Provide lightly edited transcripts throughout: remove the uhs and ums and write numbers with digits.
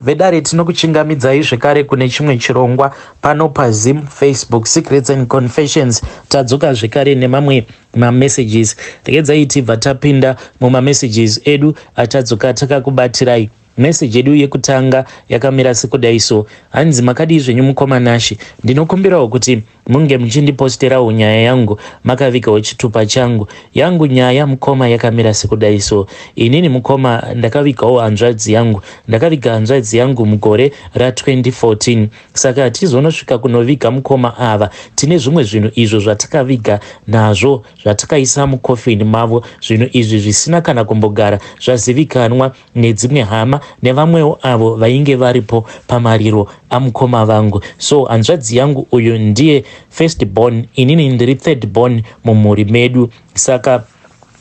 Vedare tinokuchingamidzai zvekare kune chimwe chirongwa pano paZim Facebook Secrets and Confessions. Tadzoka zvekare nemamwe mamessages. Regedzai tibva tapinda mumamessages edu atadzoka takakubatirai. Message yedu yekutanga yakamira sekudai so. Hanzi makadii zvenyu mukomanashi. Ndinokumbirawo kuti munge muchindiposterawo nyaya yangu makavigawo chitupa changu. Yangu nyaya mukoma yakamira sekudai so. Inini mukoma ndakavigawo hanzvadzi yangu. Ndakaviga hanzvadzi yangu mugore ra2014. Saka tizonosvika kunoviga mukoma ava. Tine zvimwe zvinhu izvo zvatakaviga nazvo zvatakaisa mukofini mavo. Zvinhu izvi zvisina kana kumbogara zvazivikanwa nedzimwe hama nevamwewo avo vainge varipo pamariro amukoma vangu. So hanzvadzi yangu uyu ndiye first born, inini ndiri third born mumhuri medu. Saka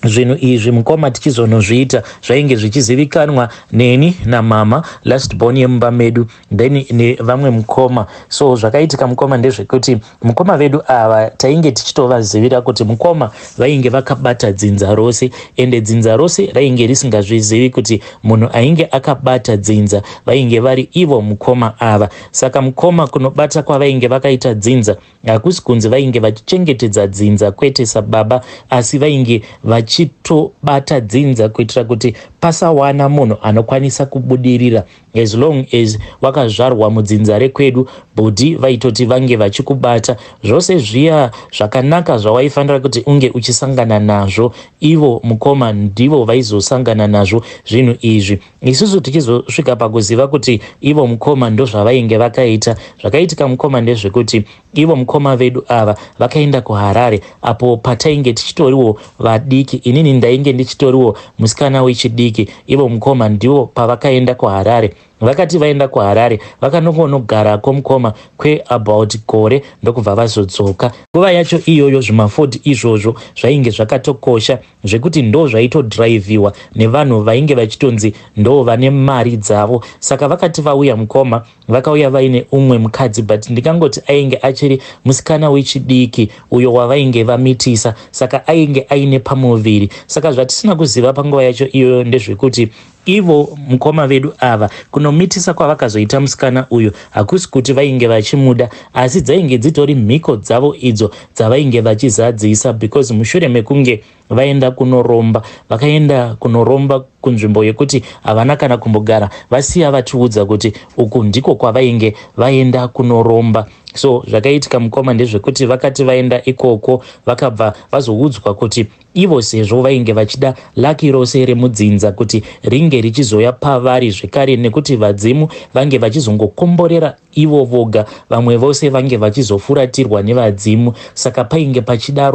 zvinhu izvi mukoma tichizonozviita zvainge zvichizivikanwa neni namama last born yemumba medu then nevamwe mukoma. So zvakaitika mukoma ndezvekuti mukoma vedu ava tainge tichitovazivira kuti mukoma vainge vakabata dzinza rose, ende dzinza rose rainge risingazvizivi kuti munhu ainge akabata dzinza vainge vari ivo mukoma ava. Saka mukoma kunobata kwavainge vakaita dzinza hakusi kunzi vainge vachichengetedza dzinza kwete sababa, asi vainge vachitobata dzinza kuitira kuti pasawana munhu anokwanisa kubudirira. As long as wakazvarwa mudzinza rekwedu, bhodhi vaitoti vange vachikubata. Zvose zviya zvakanaka zvawaifanira kuti unge uchisangana nazvo, ivo mukoma ndivo vaizosangana nazvo zvinhu izvi. Isusu tichizosvika pakuziva kuti ivo mukoma ndo zvavainge vakaita. Zvakaitika mukoma ndezvekuti ivo mukoma vedu ava vakaenda kuHarare, apo patainge tichitoriwo vadiki. Inini ndainge ndichitoriwo musikana wechidiki. Ivo mukoma ndivo pavakaenda kuHarare. Vakati vaenda kuHarare vakanongogarako mukoma kweabout gore ndokubva vazodzoka. Nguva yacho iyoyo zvimafodhi izvozvo zvainge zvakatokosha zvekuti ndo zvaitodhiraivhiwa nevanhu vainge vachitonzi ndo vane mari dzavo. Saka vakati vauya mukoma vakauya vaine umwe mukadzi, but ndikangoti ainge achiri musikana wechidiki uyo wavainge vamitisa, saka ainge aine pamuviri. Saka zvatisina kuziva panguva yacho iyoyo ndezvekuti ivo mukoma vedu ava kunomitisa kwavakazoita musikana uyu hakusi kuti vainge vachimuda, asi dzainge dzitori mhiko dzavo idzo dzavainge vachizadzisa, because mushure mekunge vaenda kunoromba, vakaenda kunoromba kunzvimbo yekuti havana kana kumbogara, vasiya vatiudza kuti uku ndiko kwavainge vaenda kunoromba. So zvakaitika mukoma ndezvekuti vakati vaenda ikoko vakabva vazoudzwa kuti ivo sezvo vainge vachida laki rose remudzinza kuti ringe richizoya pavari zvekare, nekuti vadzimu vange vachizongokomborera ivo voga, vamwe vose vange vachizofuratirwa nevadzimu. Saka painge pachida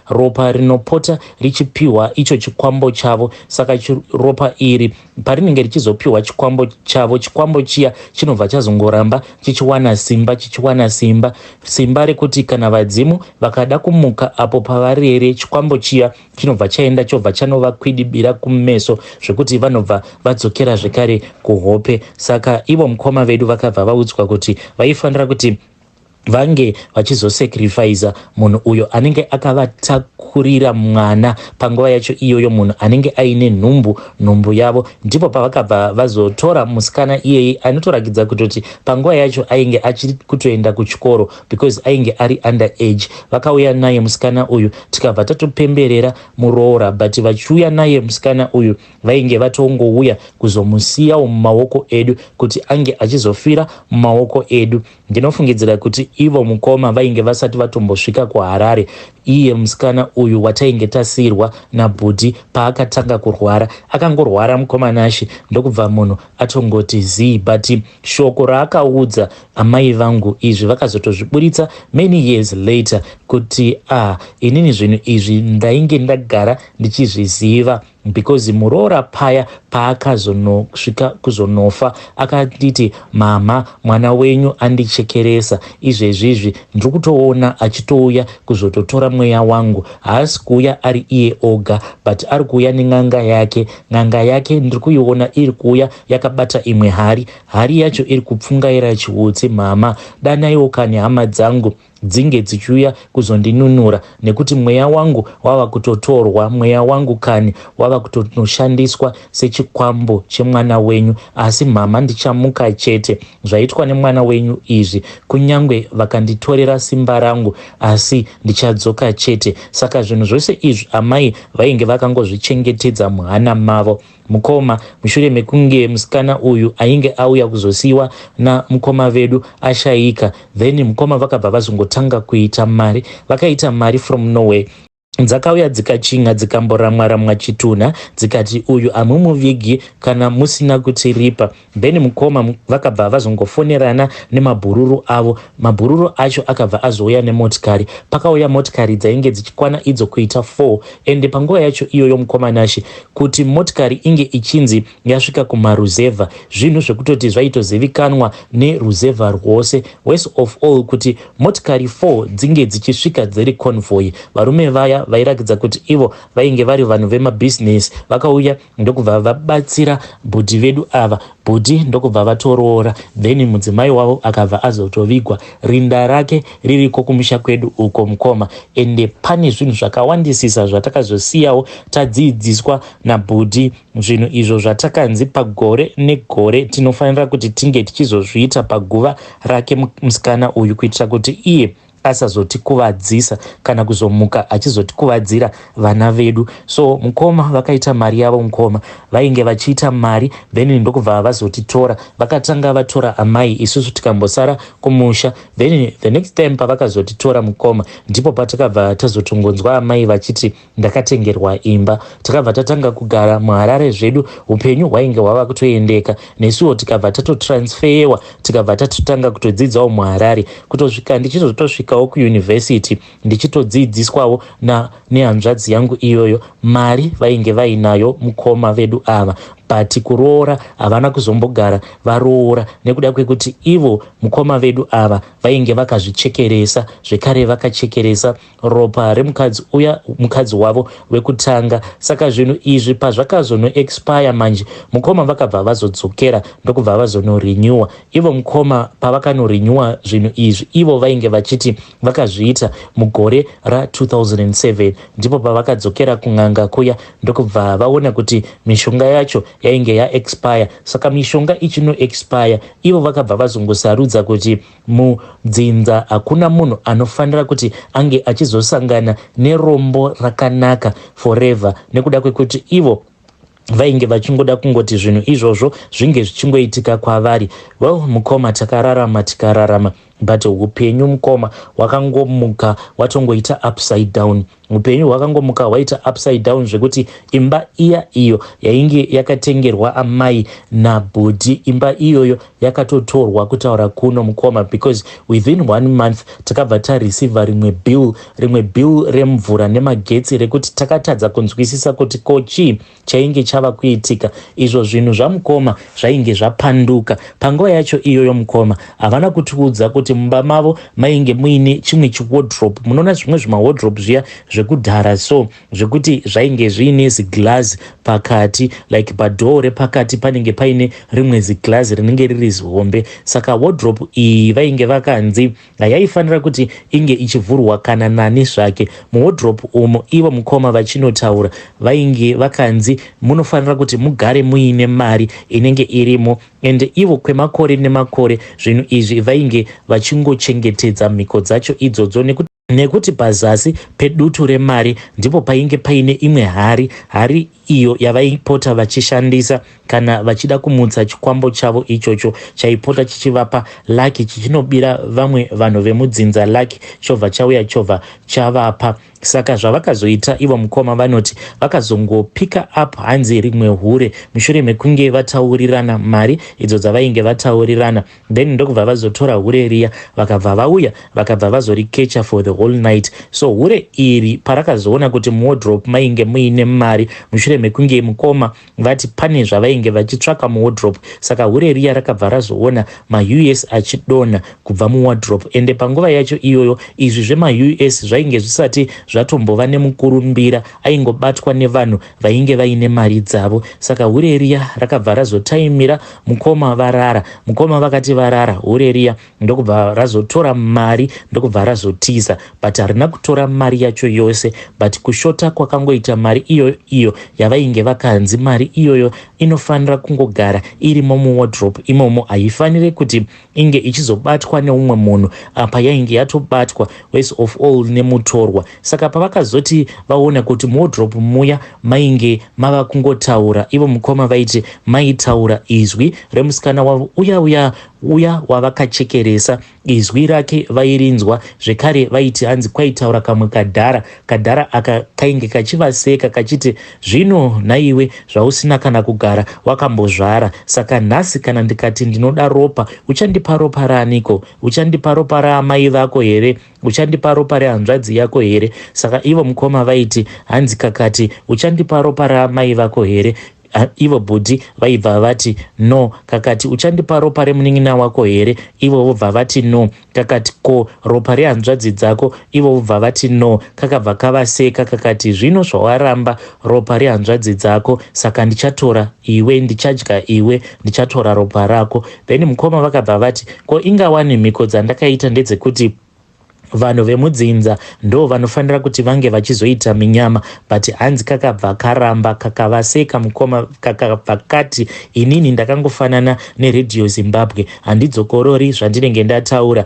ropa rinopota richipiwa icho chikwambo chavo. Saka ropa iri parinenge richizopiwa chikwambo chavo, chikwambo chiya chinobva chazongoramba chichiwana simba rekuti kana vadzimu vakada kumuka apo pavarere, chikwambo chiya chinobva chaenda chobva chanovakwidibira kumeso zvekuti vanobva vadzokera zvekare kuhope. Saka ivo mukoma vedu vakabva vaudzwa kuti vaifanira kuti vange vachizosacrifica munhu uyo anenge akavatakurira mwana panguva yacho iyoyo, munhu anenge aine nhumbu yavo. Ndipo pavakabva vazotora musikana iyeye anotorakidza kutoti panguva yacho ainge achiri kutoenda kuchikoro because ainge ari under age. Vakauya naye musikana uyu tikabva tatopemberera muroora, but vachiuya naye musikana uyu vainge vatongouya kuzomusiyawo mumaoko edu kuti ange achizofira mumaoko edu. Ndinofungidzira kuti ivo mukoma vainge vasati vatombosvika kuHarare. Iye musikana uyu watainge tasirwa nabhodhi paakatanga kurwara, akangorwara mukomanashi ndokubva munhu atongoti zii, but shoko raakaudza amai vangu izvi vakazotozviburitsa many years later kuti inini zvinhu izvi ndainge ndagara ndichizviziva, because muroora paya paakazonosvika kuzonofa akanditi, mama, mwana wenyu andichekeresa, izvezvizvi ndiri kutoona achitouya kuzototora mweya wangu. Haasi kuuya ari iye oga, but ari kuuya nen'anga yake. N'anga yake ndiri kuiona iri kuuya yakabata imwe hari yacho iri kupfungaira chiutsi. Mama, danaiwo kani hama dzangu dzinge dzichiuya kuzondinunura, nekuti mweya wangu wava kutotorwa, mweya wangu kani wava kutonoshandiswa sechikwambo chemwana wenyu. Asi mama, ndichamuka chete. Zvaitwa nemwana wenyu izvi, kunyange vakanditorera simba rangu, asi ndichadzoka chete. Saka zvinhu zvose izvi amai vainge vakangozvichengetedza muhana mavo. Mukoma, mushure mekunge musikana uyu ainge auya kuzosiyiwa namukoma vedu ashayika, then mukoma vakabva vazongotanga kuita mari. Vakaita mari from nowhere. Dzakauya dzikachinga dzikamboramwa chitunha, dzikati uyu hamumuvigi kana musina kutiripa. Then mukoma vakabva vazongofonerana nemabhururu avo. Mabhururu acho akabva azouya nemotikari. Pakauya motikari dzainge dzichikwana idzo kuita 4. Ende panguva yacho iyoyo mukoma Nashi, kuti motikari inge ichinzi yasvika kumaruzevha, zvinhu zvekutoti zvaitozivikanwa neruzevha rwose. Worst of all, kuti motikari 4 dzinge dzichisvika dziri convoy. Varume vaya vairakidza kuti ivo vainge vari vanhu vemabhizinesi, vakauya ndokubva vabatsira bhudhi vedu ava. Bhudhi ndokubva vatoroora, then mudzimai wavo akabva azotovigwa, rinda rake ririko kumusha kwedu uko mukoma. Ende pane zvinhu zvakawandisisa zvatakazosiyawo tadzidziswa nabhudhi, zvinhu izvo zvatakanzi pagore negore tinofanira kuti tinge tichizozviita paguva rake musikana uyu, kuitira kuti iye asazotikuvadzisa kana kuzomuka achizotikuvadzira vana vedu. So mukoma vakaita mari yavo. Mukoma vainge vachiita mari, then ndokubva vazotitora. Vakatanga vatora amai, isusu tikambosara kumusha. Then the next time pavakazotitora mukoma, ndipo patakabva tazotongonzwa amai vachiti ndakatengerwa imba. Takabva tatanga kugara muHarare zvedu, upenyu hwainge hwava kutoendeka, nesuwo tikabva tatotransferwa, tikabva tatotanga kutodzidzawo muHarare. Kutosvika ndichitozotosvikawo kuyunivhesiti ndichitodzidziswawo nehanzvadzi yangu iyoyo. Mari vainge vainayo mukoma vedu ava, but kuroora havana kuzombogara varoora, nekuda kwekuti ivo mukoma vedu ava vainge vakazvichekeresa, zvekare vakachekeresa ropa remukadzi uya, mukadzi wavo wekutanga. Saka zvinhu izvi pazvakazono expire manje, mukoma vakabva vazodzokera ndokubva vazonorenewa. Ivo mukoma pavakanorenewa zvinhu izvi, ivo vainge vachiti vakazviita mugore ra2007, ndipo pavakadzokera kun'anga kuya ndokubva vaona kuti mishonga yacho yainge yaexpire. Saka mishonga ichino expire, ivo vakabva vazongosarudza kuti mudzinza hakuna munhu anofanira kuti ange achizosangana nerombo rakanaka forever, nekuda kwekuti ivo vainge vachingoda kungoti zvinhu izvozvo zvinge zvichingoitika kwavari. Well, mukoma takararama, but upenyu mukoma hwakangomuka watongoita upside down. Upenyu hwakangomuka hwaita upside down zvekuti imba iya iyo yainge yakatengerwa amai nabhudhi, imba iyoyo yakatotorwa kutaura kuno mukoma, because within 1 month takabva tareceiva rimwe bill remvura nemagetsi rekuti takatadza kunzwisisa kuti kochi chainge chava kuitika. Izvo zvinhu zvamukoma zvainge zvapanduka. Panguva yacho iyoyo mukoma havana kutiudza kuti mumba mavo mainge muine chimwe chiwardrobe. Munoona zvimwe zvimawardrobe zviya zvekudhara, so zvekuti zvainge zviine ziglazi pakati, like padhoo repakati panenge paine rimwe ziglazi rinenge riri zihombe. Saka wardrobe iyi vainge vakanzi yaifanira kuti inge ichivhurwa kana nani zvake. Muwardrobe umo ivo mukoma vachinotaura vainge vakanzi munofanira kuti mugare muine mari inenge irimo, ende ivo kwemakore nemakore zvinhu izvi vainge vachingochengetedza mhiko dzacho idzodzo, nekuti pazasi pedutu remari ndipo painge paine imwe hari iyo yavaipota vachishandisa kana vachida kumutsa chikwambo chavo ichocho chaipota chichivapa laki, chichinobira vamwe vanhu vemudzinza laki, chovha chauya chovha chavapa. Saka zvavakazoita ivo mukoma vanoti vakazongopika up hanzi rimwe hure mushure mekunge vataurirana mari idzo dzavainge vataurirana, then ndokubva vazotora hure riya vakabva vauya vakabva vazorikecha for the whole night. So hure iri parakazoona kuti muwardrobe mainge muine mari mushure mekunge mukoma vati pane zvavainge vachitsvaka muwardrobe, saka hure riya rakabva razoona maUS achidonha kubva muwardrobe. Ende panguva yacho iyoyo izvi zvemaUS zvainge zvisati zvatombova nemukurumbira, aingobatwa nevanhu vainge vaine mari dzavo. Saka hure riya rakabva razotaimira mukoma varara. Mukoma vakati varara, hure riya ndokubva razotora mari ndokubva razotiza, but harina kutora mari yacho yose, but kushota kwakangoita mari iyo yavainge vakanzi mari iyoyo inofanira kungogara irimo muwardrobe imomo, haifaniri kuti inge ichizobatwa neumwe munhu apa yainge yatobatwa worst of all nemutorwa. Saka pavakazoti vaona kuti muwardrobe muya mainge mava kungotaura, ivo mukoma vaiti maitaura izwi remusikana wavo uya wavakachekeresa, izwi rake vairinzwa zvekare vaiti hanzi kwaitaura kamwe kadhara aka kainge kachivaseka kachiti zvino naiwe zvausina kana kugara wakambozvara, saka nhasi kana ndikati ndinoda ropa uchandipa ropa raaniko? Uchandipa ropa raamai vako here? Uchandipa ropa rehanzvadzi yako here? Saka ivo mukoma vaiti hanzi kakati uchandipa ropa raamai vako here? Ivo bhudhi vaibva vati no. Kakati uchandipa ropa remunin'ina wako here? Ivo vobva vati no. Kakati ko ropa rehanzvadzi dzako? Ivo vobva vati no. Kakabva kavaseka kakati zvino zvawaramba ropa rehanzvadzi dzako, saka ndichatora iwe, ndichadya iwe, ndichatora ropa rako. Then mukoma vakabva vati ko ingawani mhiko dzandakaita ndedzekuti vanhu vemudzinza ndo vanofanira kuti vange vachizoita minyama, but hanzi kakabva karamba kakavaseka mukoma kakabva kati inini ndakangofanana neRadio Zimbabwe, handidzokorori zvandinenge ndataura,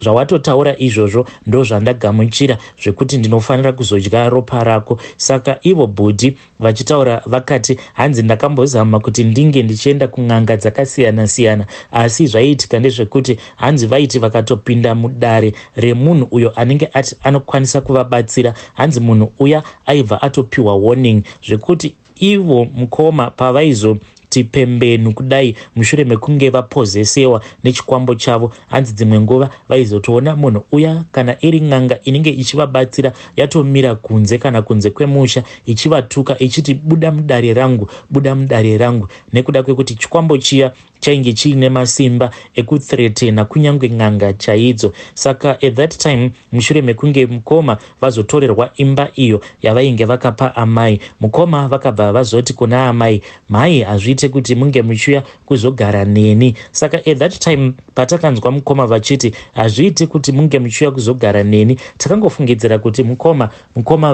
zvawatotaura izvozvo ndo zvandagamuchira zvekuti ndinofanira kuzodya ropa rako. Saka ivo bhudhi vachitaura vakati hanzi ndakambozama kuti ndinge ndichienda kun'anga dzakasiyana siyana, asi zvaiitika ndezvekuti hanzi vaiti vakatopinda mudare remunhu uyo anenge ati anokwanisa kuvabatsira, hanzi munhu uya aibva atopiwa warning zvekuti ivo mukoma pavaizoti pembenu kudai mushure mekunge vapozesewa nechikwambo chavo, hanzi dzimwe nguva vaizotoona munhu uya kana iri n'anga inenge ichivabatsira yatomira kunze kana kunze kwemusha ichivatuka ichiti buda mudare rangu, buda mudare rangu, nekuda kwekuti chikwambo chiya chainge chiine masimba ekuthreatena kunyange n'anga chaidzo. Saka at that time mushure mekunge mukoma vazotorerwa imba iyo yavainge vakapa amai, mukoma vakabva vazoti kuna amai, mai hazviite kuti munge muchiuya kuzogara neni. Saka at that time patakanzwa mukoma vachiti hazviite kuti munge muchiuya kuzogara neni, takangofungidzira kuti mukoma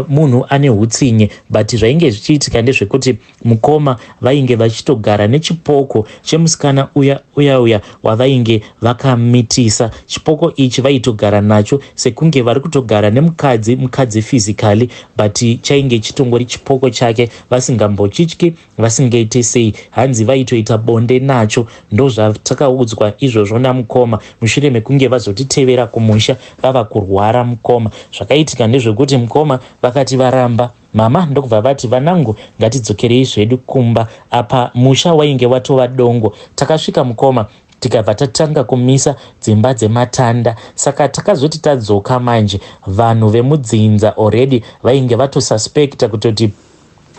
munhu ane hutsinye, but zvainge zvichiitika ndezvekuti mukoma vainge vachitogara nechipoko chemusikana uya wavainge vakamitisa. Chipoko ichi vaitogara nacho sekunge vari kutogara nemukadzi physically, but chainge chitongori chipoko chake, vasingambochityi vasingaite sei, hanzi vaitoita bonde nacho. Ndo zvatakaudzwa izvozvo namukoma mushure mekunge vazotitevera kumusha vava kurwara mukoma. Zvakaitika ndezvekuti mukoma vakati varamba mama ndokubva vati vanangu ngatidzokerei zvedu kumba, apa musha wainge watova dongo. Takasvika mukoma tikabva tatanga kumisa dzimba dzematanda, saka takazoti tadzoka manje vanhu vemudzinza already vainge vatosuspecta kutoti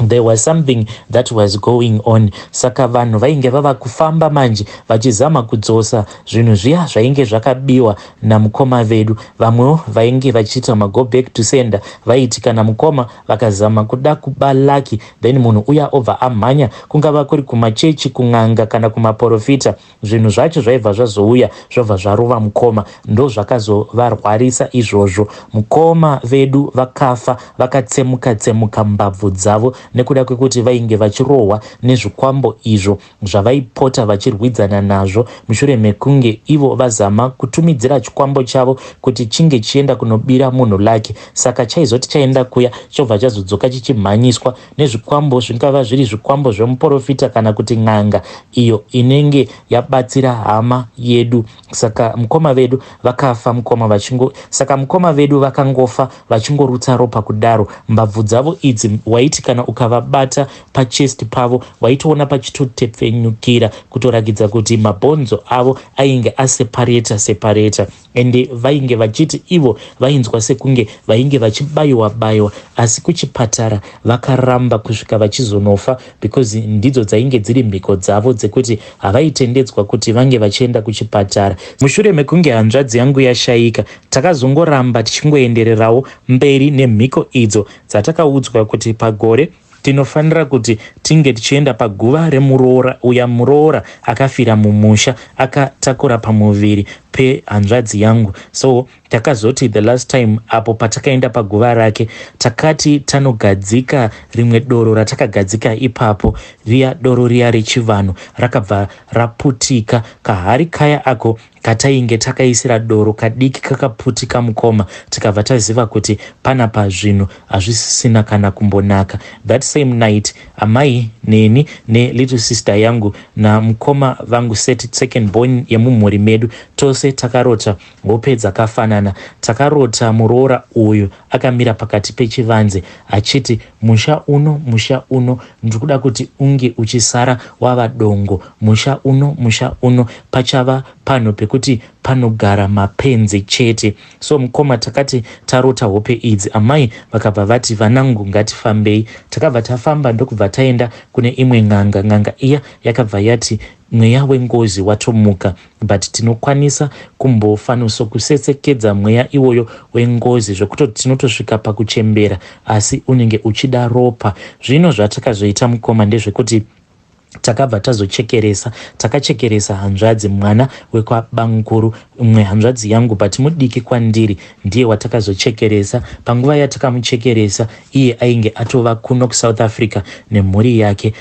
there was something that was going on. Saka vanhu vainge vava kufamba manje vachizama kudzosa zvinhu zviya zvainge zvakabiwa namukoma vedu. Vamwewo vainge vachiita go back to sender, vaiti kana mukoma vakazama kuda kuba laki then munhu uya obva amhanya, kungava kuri kumachechi, kun'anga kana kumaprofita, zvinhu zvacho zvaibva zvazouya zvobva zvarova mukoma. Ndo zvakazovarwarisa izvozvo. Mukoma vedu vakafa vakatsemuka mbabvu dzavo nekuda kwekuti vainge vachirohwa nezvikwambo izvo zvavaipota vachirwidzana nazvo mushure mekunge ivo vazama kutumidzira chikwambo chavo kuti chinge chienda kunobira munhu lake. Saka chaizoti chaenda kuya chobva chazodzoka chichimhanyiswa nezvikwambo, zvingava zviri zvikwambo zvemuprofita kana kuti n'anga iyo inenge yabatsira hama yedu. Saka mukoma vedu vakafa saka mukoma vedu vakangofa vachingorutsa ropa kudaro. Mbabvu dzavo idzi waiti kana ukavabata pachest pavo waitoona pachitotepfenyukira kutorakidza kuti mabhonzo avo ainge aseparata ende vainge vachiti ivo vainzwa sekunge vainge vachibayiwa asi kuchipatara vakaramba kusvika vachizonofa because ndidzo dzainge dziri mhiko dzavo dzekuti havaitendedzwa kuti vange vachienda kuchipatara. Mushure mekunge hanzvadzi yangu yashayika, takazongoramba tichingoendererawo mberi nemhiko idzo dzatakaudzwa kuti pagore tinofanira kuti tinge tichienda paguva remuroora. Uya muroora akafira mumusha akatakura pamuviri pehanzvadzi yangu. So takazoti the last time apo patakaenda paguva rake takati tanogadzika rimwe doro ratakagadzika ipapo, riya doro riya rechivanhu rakabva raputika. Kahari kaya ako katainge takaisira doro kadiki kakaputika mukoma, tikabva taziva kuti panapa zvinhu hazvisisina kana kumbonaka. That same night amai, neni little sister yangu namukoma vangu second born yemumhuri medu tose takarota hope dzakafanana. Takarota muroora uyu akamira pakati pechivanze achiti, musha uno ndikuda kuti unge uchisara wava dongo. Musha uno pachava pano pekuti panogara mapenzi chete. So mukoma takati tarota hope idzi, amai vakabva vati, vanangu ngatifambei. Takabva tafamba ndokubva taenda kune imwe ng'anga iya yakabva yati, mweya wengozi watomuka, but tinokwanisa kumbofaniso kusetsekedza mweya iwoyo wengozi zvekutoti tinotosvika pakuchembera asi unenge uchida ropa. Zvino zvatakazoita mukoma ndezvekuti takabva takachekeresa hanzvadzi, mwana wekwabanguru, umwe hanzvadzi yangu but mudiki kwandiri, ndiye watakazochekeresa. Panguva yatakamuchekeresa iye ainge atova kuno kuSouth Africa nemhuri yake,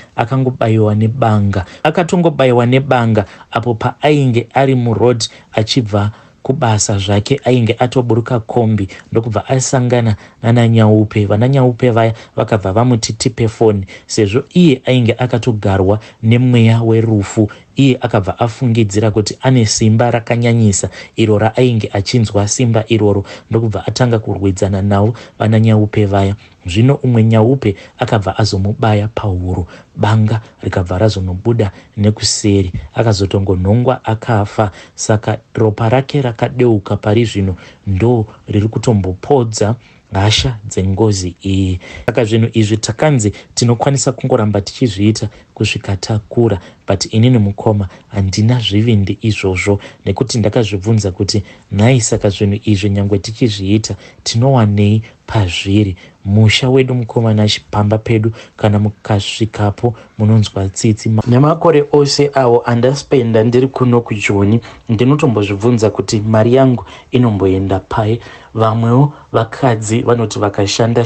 akatongobayiwa nebanga apo paainge ari muroad achibva kubasa zvake. Ainge atoburuka kombi ndokubva asangana nananyaupe. Vananyaupe vaya vakabva vamuti tipe foni, sezvo iye ainge akatogarwa nemweya werufu. Iye akabva afungidzira kuti ane simba rakanyanyisa iro raainge achinzwa simba iroro, ndokubva atanga kurwidzana navo vananyaupe vaya. Zvino umwe nyaupe akabva azomubaya pahuro, banga rikabva razonobuda nekuseri, akazotongonhongwa akafa. Saka ropa rake rakadeuka pari zvino ndo riri kutombopodza hasha dzengozi iyi. Saka zvinhu izvi takanzi tinokwanisa kungoramba tichizviita kusvika takura, but inini mukoma handina zvivindi izvozvo nekuti ndakazvibvunza kuti nhai, saka zvinhu izvi nyangwe tichizviita tinowanei pazviri? Musha wedu mukoma nachipamba pedu kana mukasvikapo munonzwa tsitsi. Nemakore ose awo andaspenda ndiri kuno kuJoni, ndinotombozvibvunza kuti mari yangu inomboenda pai. Vamwewo vakadzi vanoti vakashanda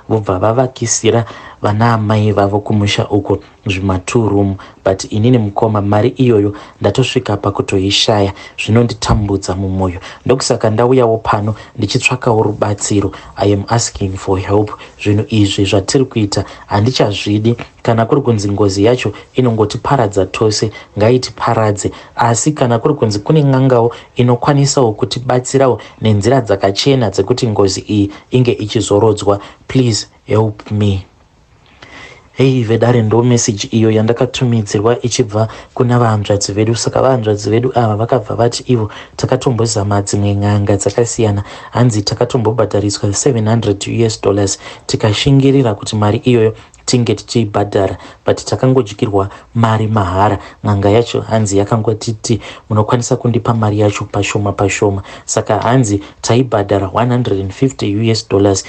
vobva vavakisira vana amai vavo kumusha uko zvima2 room, but inini mukoma mari iyoyo ndatosvika pakutoishaya. Zvinonditambudza mumwoyo, ndokusaka ndauyawo pano ndichitsvakawo rubatsiro. I am asking for help. Zvinhu izvi zvatiri kuita handichazvidi. Kana kuri kunzi ngozi yacho inongotiparadza tose, ngaitiparadze. Asi kana kuri kunzi kune ng'angawo inokwanisawo kutibatsirawo nenzira dzakachena dzekuti ngozi iyi inge ichizorodzwa, please help me. Hey vedare, ndo message iyo yandakatumidzirwa ichibva kuna vahanzvadzi vedu. Saka vahanzvadzi vedu ava vakabva vati ivo takatombozama dzimwe ng'anga dzakasiyana, hanzi takatombobhadhariswa $700 tikashingirira kuti mari iyoyo tinge tichibhadhara, but takangodyirwa mari mahara. Ng'anga yacho hanzi yakangotiti munokwanisa kundipa mari yacho pashoma. Saka hanzi taibhadhara $150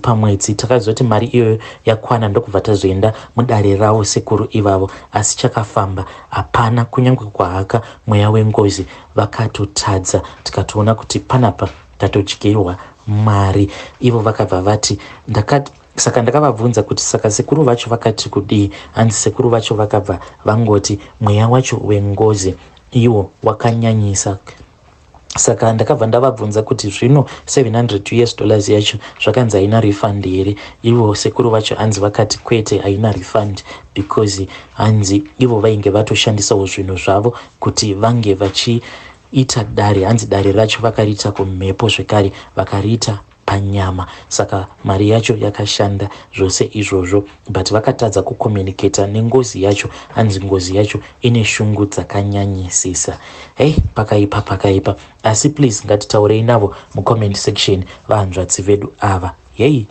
pamwedzi. Takazoti mari iyoyo yakwana ndokubva tazoenda mudare ravo sekuru ivavo, asi chakafamba hapana, kunyange kwahaka mweya wengozi vakatotadza. Tikatoona kuti panapa tatodyirwa mari. Ivo vakabva vati saka ndakavabvunza kuti saka sekuru vacho vakati kudii. Hanzi sekuru vacho vakabva vangoti mweya wacho wengozi iwo wakanyanyisa. Saka ndakabva ndavabvunza kuti zvino $700 yacho zvakanzi haina refund here. Ivo sekuru vacho hanzi vakati kwete, haina refund because hanzi ivo vainge vatoshandisawo zvinhu zvavo kuti vange vachiita dare. Hanzi dare racho vakariita kumhepo zvekare, vakariita panyama. Saka mari yacho yakashanda zvose izvozvo, but vakatadza kucommunicata nengozi yacho. Hanzi ngozi yacho ine shungu dzakanyanyisisa. Hey, pakaipa. Asi please ngatitaurei navo mucomment section vahanzvadzi vedu ava. Yei.